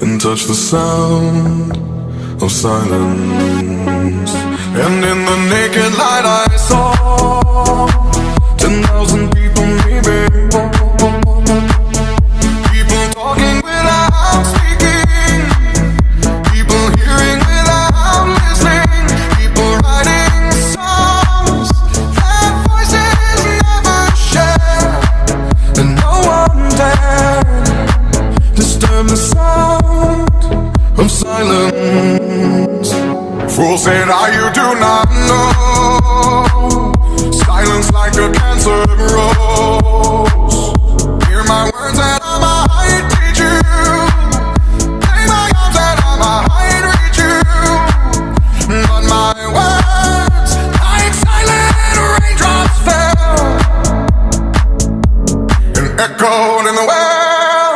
and touch the sound of silence. And in the naked light I saw 10,000 people, maybe. People talking without speaking, people hearing without listening, people writing songs that voices never share, and no one dared disturb the sound of silence. Fool said, you do not know. Silence like a cancer grows.